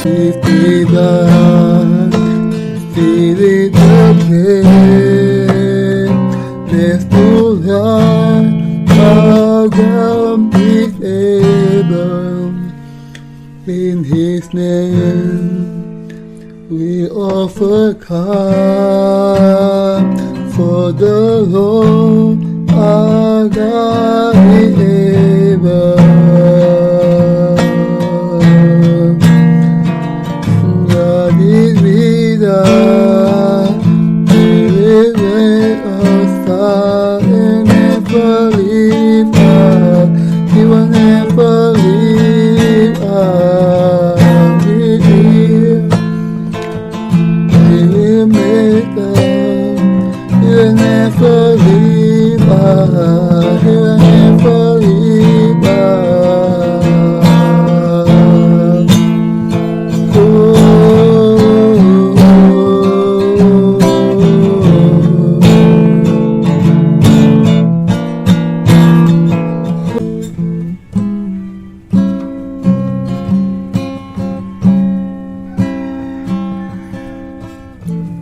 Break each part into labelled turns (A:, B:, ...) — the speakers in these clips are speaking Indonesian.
A: If we die, feel it again. Let's do that. God is able. In His name, we overcome. For the Lord our God is able. God is with us. He will make us start and never leave us. He will never leave us. He will make us. He will never leave us. He will never leave us.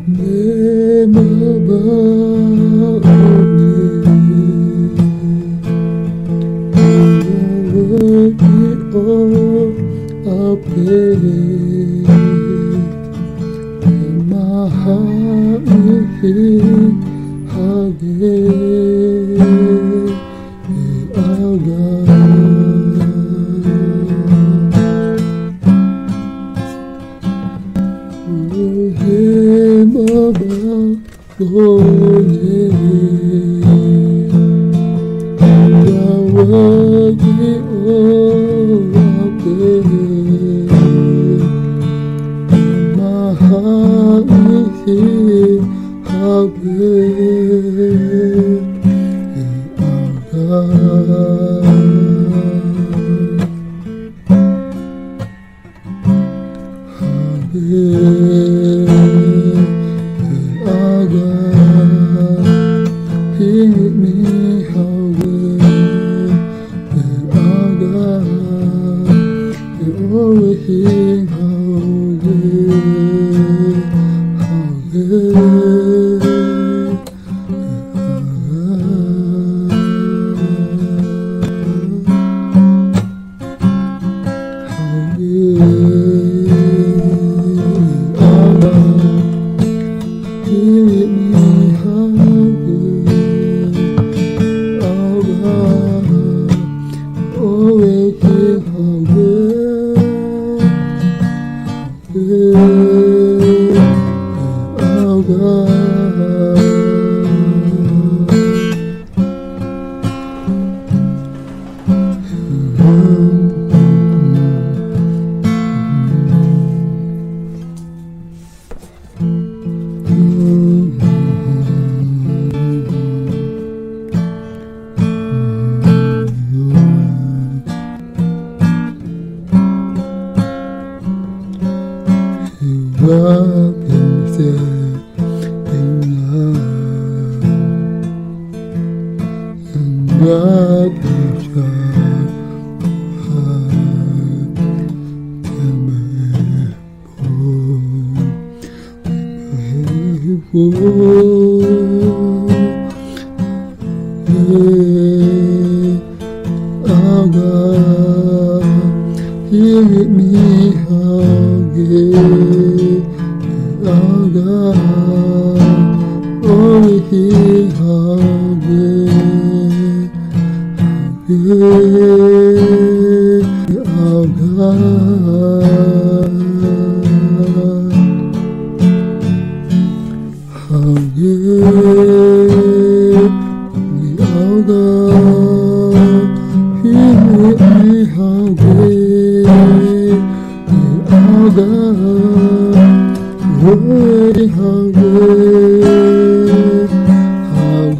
A: Name above all our praise, and my heart will sing how great is our God. Him above, oh yeah, you are worthy of our praise. My heart will sing how great is our God. How great is our God. Hear me, how great is our God. You always hear how great, how great is our God. How great is our God. Hear me, how great our God. Always hear how great, great our God. Wrap himself in love and wrap his heart and our God, hear me, how great our God. Only He, how great, our God. How great our God. Hear me, how great our God. Worthy, how great our God.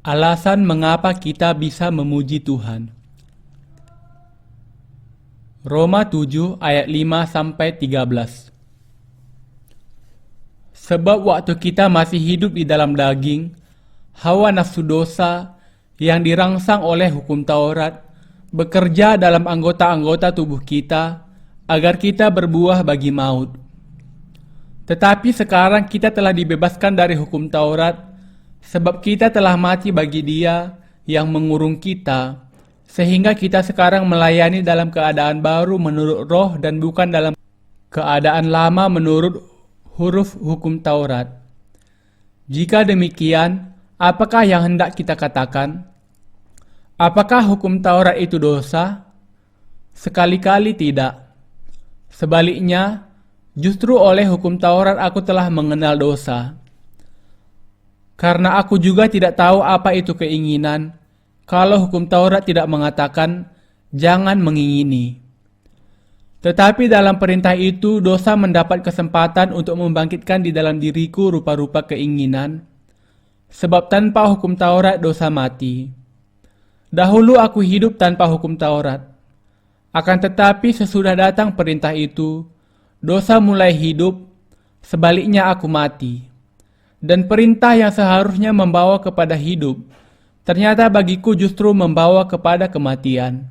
B: Alasan mengapa kita bisa memuji Tuhan. Roma 7 ayat 5-13. Sebab waktu kita masih hidup di dalam daging, hawa nafsu dosa yang dirangsang oleh hukum Taurat bekerja dalam anggota-anggota tubuh kita agar kita berbuah bagi maut. Tetapi sekarang kita telah dibebaskan dari hukum Taurat, sebab kita telah mati bagi Dia yang mengurung kita, sehingga kita sekarang melayani dalam keadaan baru menurut roh dan bukan dalam keadaan lama menurut huruf hukum Taurat. Jika demikian, apakah yang hendak kita katakan? Apakah hukum Taurat itu dosa? Sekali-kali tidak. Sebaliknya, justru oleh hukum Taurat aku telah mengenal dosa. Karena aku juga tidak tahu apa itu keinginan, kalau hukum Taurat tidak mengatakan, jangan mengingini. Tetapi dalam perintah itu, dosa mendapat kesempatan untuk membangkitkan di dalam diriku rupa-rupa keinginan, sebab tanpa hukum Taurat dosa mati. Dahulu aku hidup tanpa hukum Taurat. Akan tetapi sesudah datang perintah itu, dosa mulai hidup, sebaliknya aku mati. Dan perintah yang seharusnya membawa kepada hidup, ternyata bagiku justru membawa kepada kematian.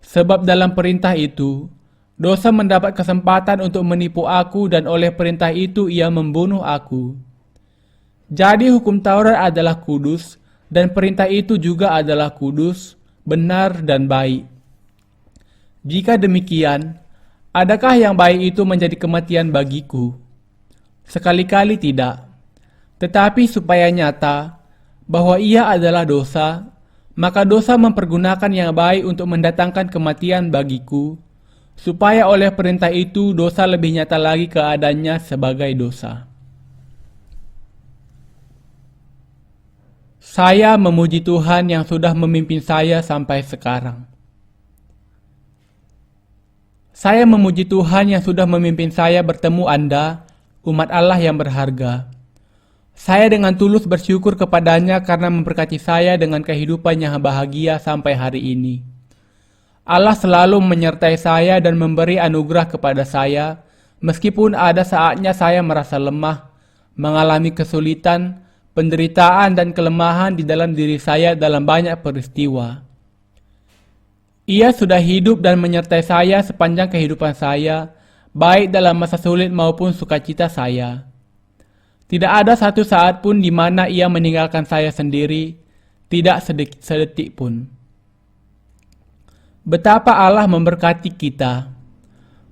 B: Sebab dalam perintah itu, dosa mendapat kesempatan untuk menipu aku dan oleh perintah itu ia membunuh aku. Jadi hukum Taurat adalah kudus dan perintah itu juga adalah kudus, benar dan baik. Jika demikian, adakah yang baik itu menjadi kematian bagiku? Sekali-kali tidak. Tetapi supaya nyata bahwa ia adalah dosa, maka dosa mempergunakan yang baik untuk mendatangkan kematian bagiku, supaya oleh perintah itu dosa lebih nyata lagi keadaannya sebagai dosa. Saya memuji Tuhan yang sudah memimpin saya sampai sekarang. Saya memuji Tuhan yang sudah memimpin saya bertemu Anda, umat Allah yang berharga. Saya dengan tulus bersyukur kepadanya karena memberkati saya dengan kehidupan yang bahagia sampai hari ini. Allah selalu menyertai saya dan memberi anugerah kepada saya, meskipun ada saatnya saya merasa lemah, mengalami kesulitan, penderitaan dan kelemahan di dalam diri saya dalam banyak peristiwa. Ia sudah hidup dan menyertai saya sepanjang kehidupan saya, baik dalam masa sulit maupun sukacita saya. Tidak ada satu saat pun di mana ia meninggalkan saya sendiri, tidak sedetik pun. Betapa Allah memberkati kita.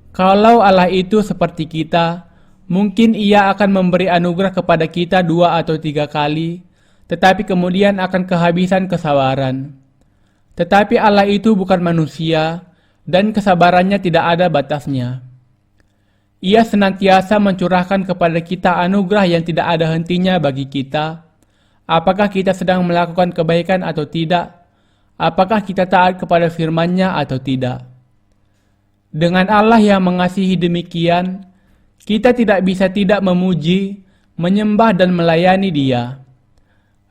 B: Kalau Allah itu seperti kita, mungkin ia akan memberi anugerah kepada kita 2 atau 3 kali, tetapi kemudian akan kehabisan kesabaran. Tetapi Allah itu bukan manusia, dan kesabarannya tidak ada batasnya. Ia senantiasa mencurahkan kepada kita anugerah yang tidak ada hentinya bagi kita. Apakah kita sedang melakukan kebaikan atau tidak? Apakah kita taat kepada firman-Nya atau tidak? Dengan Allah yang mengasihi demikian, kita tidak bisa tidak memuji, menyembah dan melayani Dia.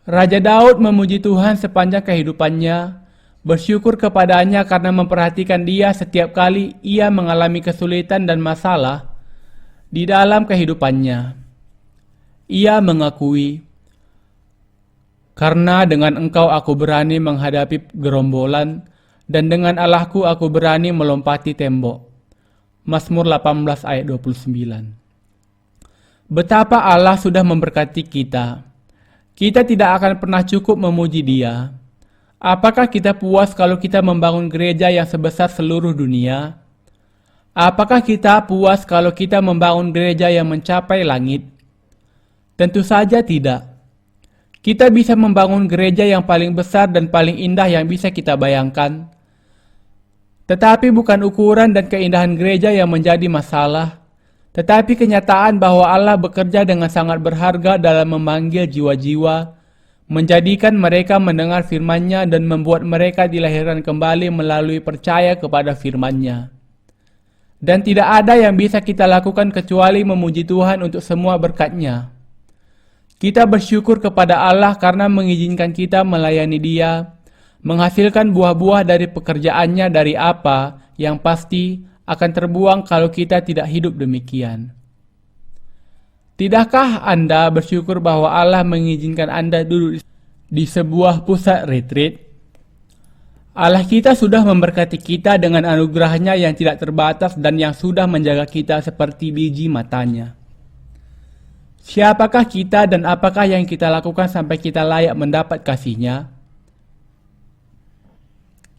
B: Raja Daud memuji Tuhan sepanjang kehidupannya, bersyukur kepadanya karena memperhatikan Dia setiap kali ia mengalami kesulitan dan masalah di dalam kehidupannya. Ia mengakui, karena dengan Engkau aku berani menghadapi gerombolan, dan dengan Allahku aku berani melompati tembok. Mazmur 18 ayat 29. Betapa Allah sudah memberkati kita. Kita tidak akan pernah cukup memuji Dia. Apakah kita puas kalau kita membangun gereja yang sebesar seluruh dunia? Apakah kita puas kalau kita membangun gereja yang mencapai langit? Tentu saja tidak. Kita bisa membangun gereja yang paling besar dan paling indah yang bisa kita bayangkan. Tetapi bukan ukuran dan keindahan gereja yang menjadi masalah, tetapi kenyataan bahwa Allah bekerja dengan sangat berharga dalam memanggil jiwa-jiwa, menjadikan mereka mendengar firman-Nya dan membuat mereka dilahirkan kembali melalui percaya kepada firman-Nya. Dan tidak ada yang bisa kita lakukan kecuali memuji Tuhan untuk semua berkat-Nya. Kita bersyukur kepada Allah karena mengizinkan kita melayani Dia, menghasilkan buah-buah dari pekerjaannya dari apa yang pasti akan terbuang kalau kita tidak hidup demikian. Tidakkah Anda bersyukur bahwa Allah mengizinkan Anda duduk di sebuah pusat retreat? Allah kita sudah memberkati kita dengan anugerahnya yang tidak terbatas dan yang sudah menjaga kita seperti biji matanya. Siapakah kita dan apakah yang kita lakukan sampai kita layak mendapat kasih-Nya?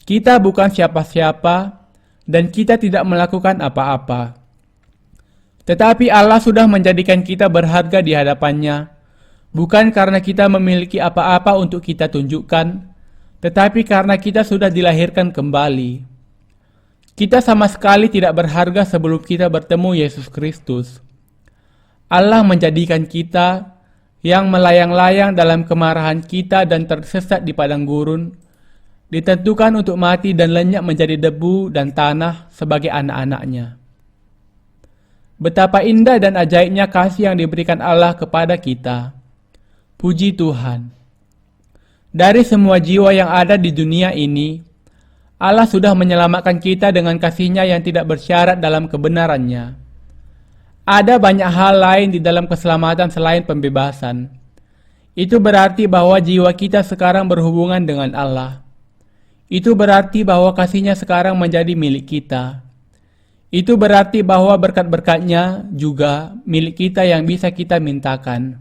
B: Kita bukan siapa-siapa dan kita tidak melakukan apa-apa. Tetapi Allah sudah menjadikan kita berharga di hadapan-Nya, bukan karena kita memiliki apa-apa untuk kita tunjukkan, tetapi karena kita sudah dilahirkan kembali. Kita sama sekali tidak berharga sebelum kita bertemu Yesus Kristus. Allah menjadikan kita yang melayang-layang dalam kemarahan kita dan tersesat di padang gurun, ditentukan untuk mati dan lenyap menjadi debu dan tanah sebagai anak-anak-Nya. Betapa indah dan ajaibnya kasih yang diberikan Allah kepada kita. Puji Tuhan. Dari semua jiwa yang ada di dunia ini, Allah sudah menyelamatkan kita dengan kasih-Nya yang tidak bersyarat dalam kebenaran-Nya. Ada banyak hal lain di dalam keselamatan selain pembebasan. Itu berarti bahwa jiwa kita sekarang berhubungan dengan Allah. Itu berarti bahwa kasih-Nya sekarang menjadi milik kita. Itu berarti bahwa berkat-berkat-Nya juga milik kita yang bisa kita mintakan.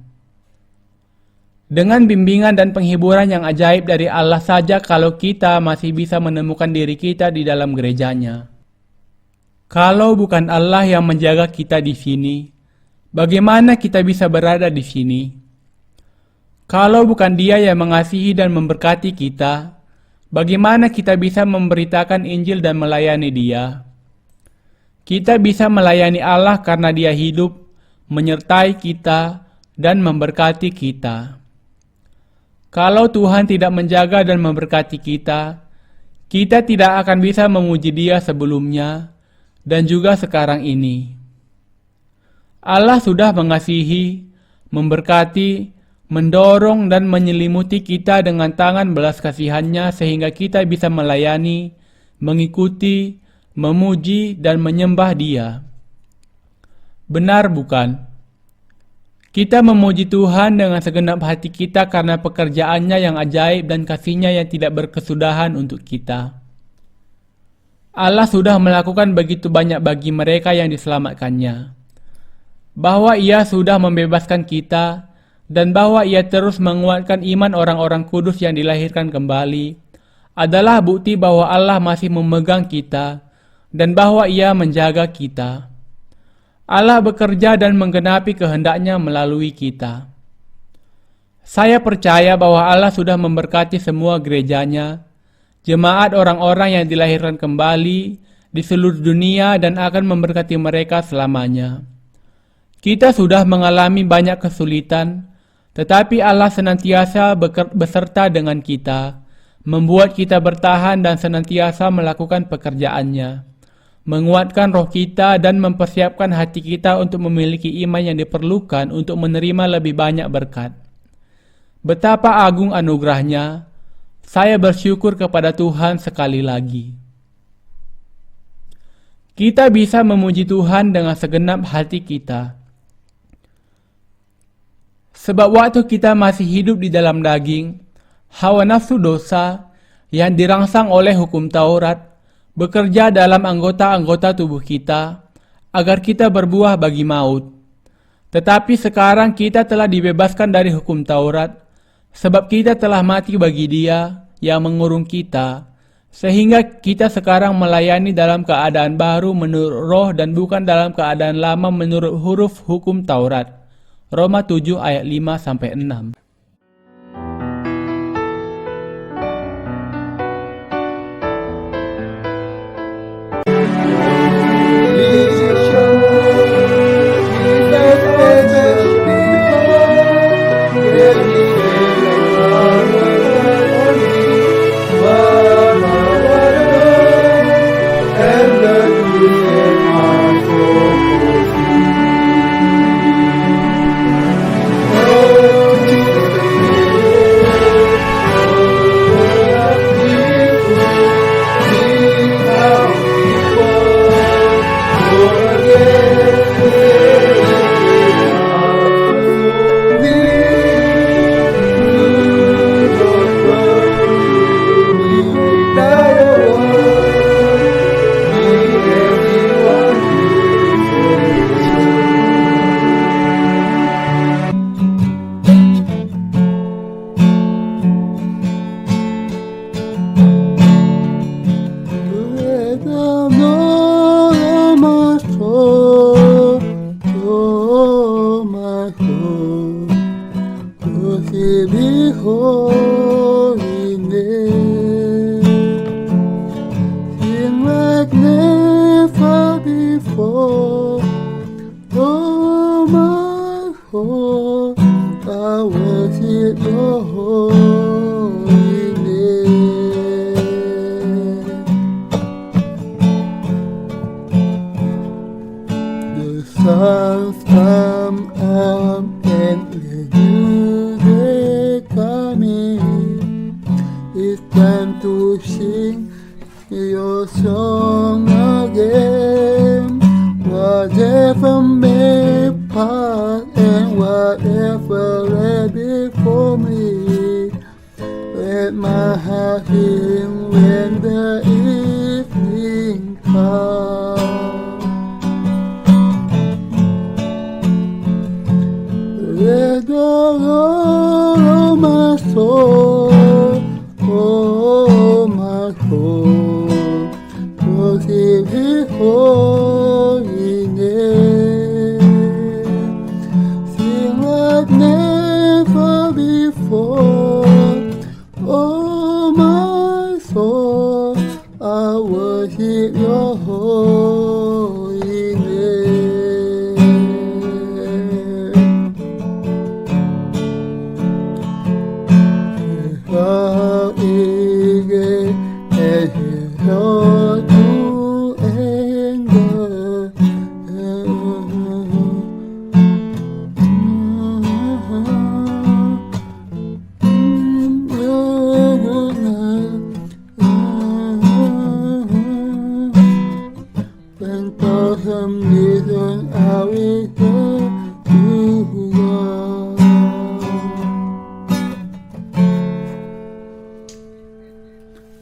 B: Dengan bimbingan dan penghiburan yang ajaib dari Allah saja kalau kita masih bisa menemukan diri kita di dalam gereja-Nya. Kalau bukan Allah yang menjaga kita di sini, bagaimana kita bisa berada di sini? Kalau bukan Dia yang mengasihi dan memberkati kita, bagaimana kita bisa memberitakan Injil dan melayani Dia? Kita bisa melayani Allah karena Dia hidup, menyertai kita, dan memberkati kita. Kalau Tuhan tidak menjaga dan memberkati kita, kita tidak akan bisa memuji Dia sebelumnya, dan juga sekarang ini. Allah sudah mengasihi, memberkati, mendorong dan menyelimuti kita dengan tangan belas kasihan-Nya sehingga kita bisa melayani, mengikuti, memuji dan menyembah Dia. Benar bukan? Kita memuji Tuhan dengan segenap hati kita karena pekerjaan-Nya yang ajaib dan kasih-Nya yang tidak berkesudahan untuk kita. Allah sudah melakukan begitu banyak bagi mereka yang diselamatkan-Nya. Bahwa Ia sudah membebaskan kita, dan bahwa Ia terus menguatkan iman orang-orang kudus yang dilahirkan kembali, adalah bukti bahwa Allah masih memegang kita, dan bahwa Ia menjaga kita. Allah bekerja dan menggenapi kehendak-Nya melalui kita. Saya percaya bahwa Allah sudah memberkati semua gereja-Nya, jemaat orang-orang yang dilahirkan kembali di seluruh dunia dan akan memberkati mereka selamanya. Kita sudah mengalami banyak kesulitan, tetapi Allah senantiasa beserta dengan kita, membuat kita bertahan dan senantiasa melakukan pekerjaan-Nya, menguatkan roh kita dan mempersiapkan hati kita untuk memiliki iman yang diperlukan untuk menerima lebih banyak berkat. Betapa agung anugerah-Nya. Saya bersyukur kepada Tuhan sekali lagi. Kita bisa memuji Tuhan dengan segenap hati kita. Sebab waktu kita masih hidup di dalam daging, hawa nafsu dosa yang dirangsang oleh hukum Taurat bekerja dalam anggota-anggota tubuh kita agar kita berbuah bagi maut. Tetapi sekarang kita telah dibebaskan dari hukum Taurat, sebab kita telah mati bagi Dia yang mengurung kita, sehingga kita sekarang melayani dalam keadaan baru menurut roh dan bukan dalam keadaan lama menurut huruf hukum Taurat. Roma 7 ayat 5-6.
A: Oh time to sing your song again. Whatever may pass and whatever lay before me, let my heart sing when the evening comes. Let the Lord of my soul, oh my soul, worship His holy name. Sing like never before, oh my soul, I worship Your holy name. How eager and Lord to anger. When some reason I will turn to God.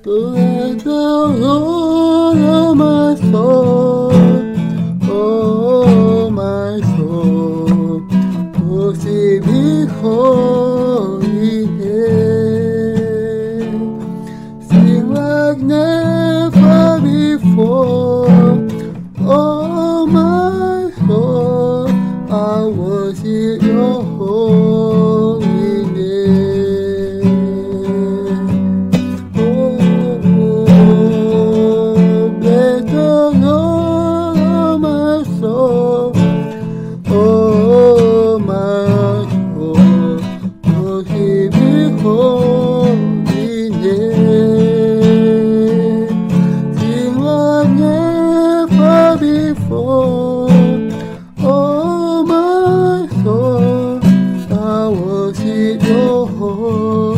A: Let the Lord of my soul, oh my soul, worship His holy name. Sing like never before, oh my soul, I worship Your holy name. Bless the Lord, oh my soul, oh my soul, worship His holy name. Sing like never before, oh my soul, I worship Your holy name.